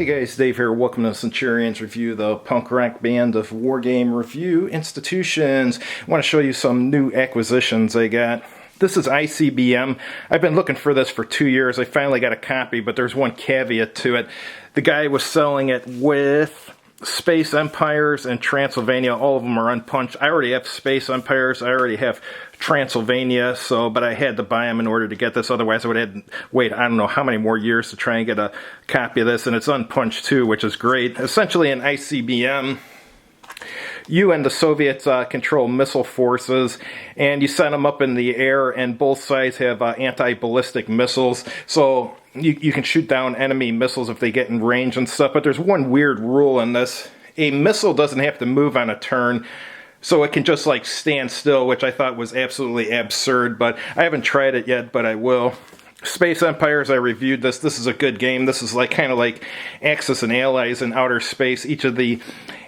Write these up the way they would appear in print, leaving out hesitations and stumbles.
Hey guys, Dave here. Welcome to Centurion's Review, the punk rock band of wargame review institutions. I want to show you some new acquisitions I got. This is ICBM. I've been looking for this for 2 years. I finally got a copy, but there's one caveat to it. The guy was selling it with Space Empires and Transylvania. All of them are unpunched. I already have Space Empires. I already have Transylvania, but I had to buy them in order to get this. Otherwise, I would have had to wait, I don't know how many more years to try and get a copy of this. And it's unpunched too, which is great. Essentially, an ICBM, you and the Soviets control missile forces, and you send them up in the air, and both sides have anti-ballistic missiles. So you can shoot down enemy missiles if they get in range and stuff. But there's one weird rule in this. A missile doesn't have to move on a turn, so it can just like stand still, which I thought was absolutely absurd, but I haven't tried it yet, but I will. Space Empires, I reviewed this. This is a good game. This is like kind of like Axis and Allies in outer space. Each of the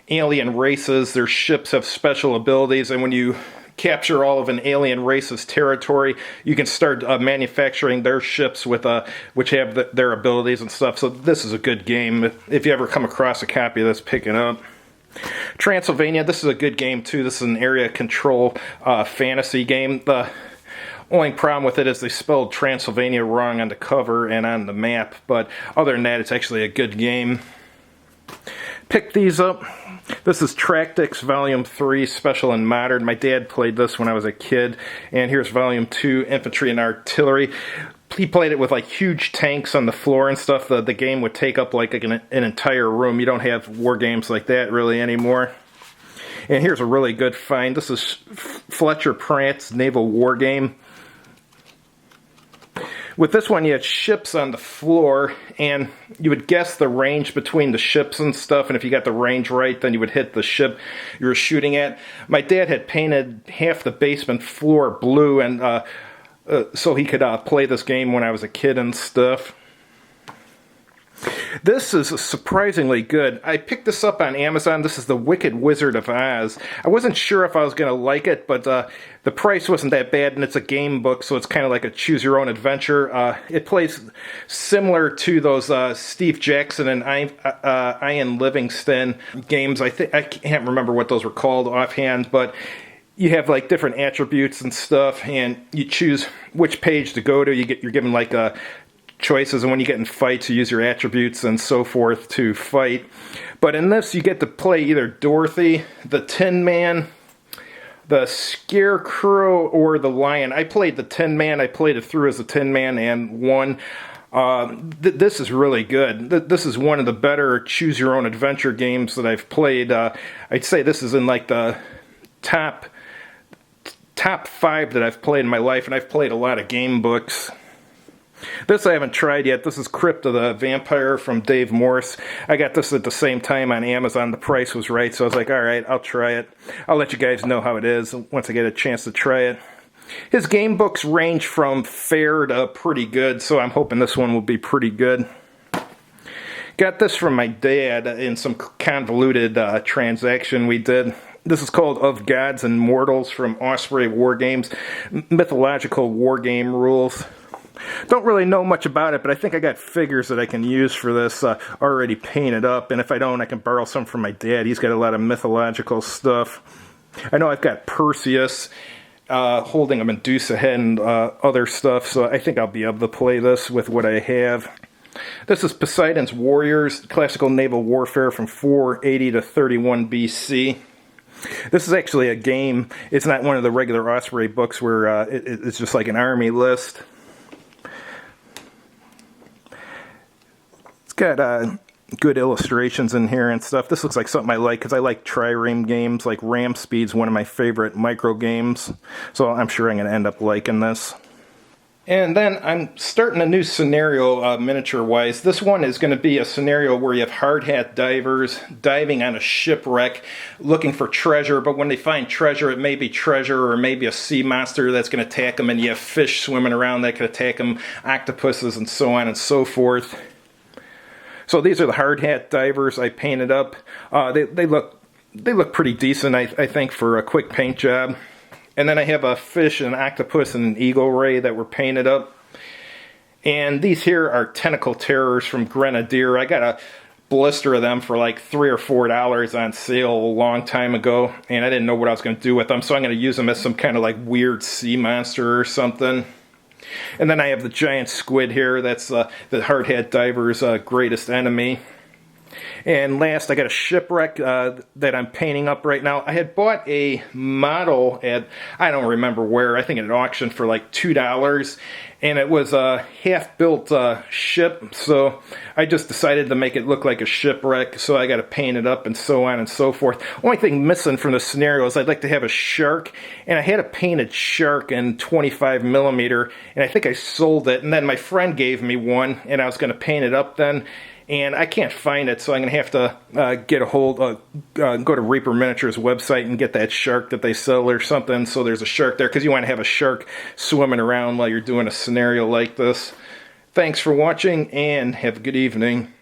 alien races, their ships have special abilities, and when you capture all of an alien race's territory, you can start manufacturing their ships with which have their abilities and stuff. So this is a good game. If you ever come across a copy of this, pick it up. Transylvania, this is a good game too. This is an area control fantasy game. The only problem with it is they spelled Transylvania wrong on the cover and on the map, but other than that, it's actually a good game. Pick these up. This is Tractics Volume 3, Special and Modern. My dad played this when I was a kid. And here's Volume 2, Infantry and Artillery. He played it with like huge tanks on the floor and stuff. The game would take up like an entire room. You don't have war games like that really anymore. And here's a really good find. This is Fletcher Pratt's Naval War Game. With this one, you had ships on the floor, and you would guess the range between the ships and stuff, and if you got the range right, then you would hit the ship you were shooting at. My dad had painted half the basement floor blue, and so he could play this game when I was a kid and stuff. This is surprisingly good. I picked this up on Amazon. This is The Wicked Wizard of Oz. I wasn't sure if I was going to like it, but the price wasn't that bad, and it's a game book, so it's kind of like a choose-your-own-adventure. It plays similar to those Steve Jackson and Ian Livingstone games. I can't remember what those were called offhand, but you have like different attributes and stuff, and you choose which page to go to. You're given like choices, and when you get in fights, you use your attributes and so forth to fight. But in this, you get to play either Dorothy, the Tin Man, the Scarecrow, or the Lion. I played the Tin Man. I played it through as the Tin Man and won. This is really good. This is one of the better choose-your-own-adventure games that I've played. I'd say this is in like the top 5 that I've played in my life, and I've played a lot of game books. This I haven't tried yet. This is Krypton the Vampire from Dave Morse. I got this at the same time on Amazon. The price was right, so I was like, alright, I'll try it. I'll let you guys know how it is once I get a chance to try it. His game books range from fair to pretty good, so I'm hoping this one will be pretty good. Got this from my dad in some convoluted transaction we did. This is called Of Gods and Mortals from Osprey Wargames. Mythological wargame rules. Don't really know much about it, but I think I got figures that I can use for this already painted up, and if I don't, I can borrow some from my dad. He's got a lot of mythological stuff. I know I've got Perseus holding a Medusa head and other stuff, so I think I'll be able to play this with what I have. This is Poseidon's Warriors, Classical Naval Warfare from 480 to 31 BC. This is actually a game. It's not one of the regular Osprey books where it's just like an army list. It's got good illustrations in here and stuff. This looks like something I like because I like trireme games. Like Ram Speed's one of my favorite micro games, so I'm sure I'm going to end up liking this. And then I'm starting a new scenario miniature-wise. This one is going to be a scenario where you have hard hat divers diving on a shipwreck looking for treasure, but when they find treasure, it may be treasure or maybe a sea monster that's going to attack them, and you have fish swimming around that could attack them, octopuses, and so on and so forth. So these are the hard hat divers I painted up. They look pretty decent, I think, for a quick paint job. And then I have a fish, an octopus, and an eagle ray that were painted up. And these here are tentacle terrors from Grenadier. I got a blister of them for like $3 or $4 on sale a long time ago, and I didn't know what I was going to do with them, so I'm going to use them as some kind of like weird sea monster or something. And then I have the giant squid here. That's the hardhat diver's greatest enemy. And last, I got a shipwreck that I'm painting up right now. I had bought a model at, I don't remember where, I think at an auction for like $2. And it was a half-built ship, so I just decided to make it look like a shipwreck, so I got to paint it up and so on and so forth. Only thing missing from the scenario is I'd like to have a shark, and I had a painted shark in 25mm, and I think I sold it, and then my friend gave me one, and I was going to paint it up then. And I can't find it, so I'm going to have to get a hold, go to Reaper Miniatures website and get that shark that they sell or something. So there's a shark there, because you want to have a shark swimming around while you're doing a scenario like this. Thanks for watching, and have a good evening.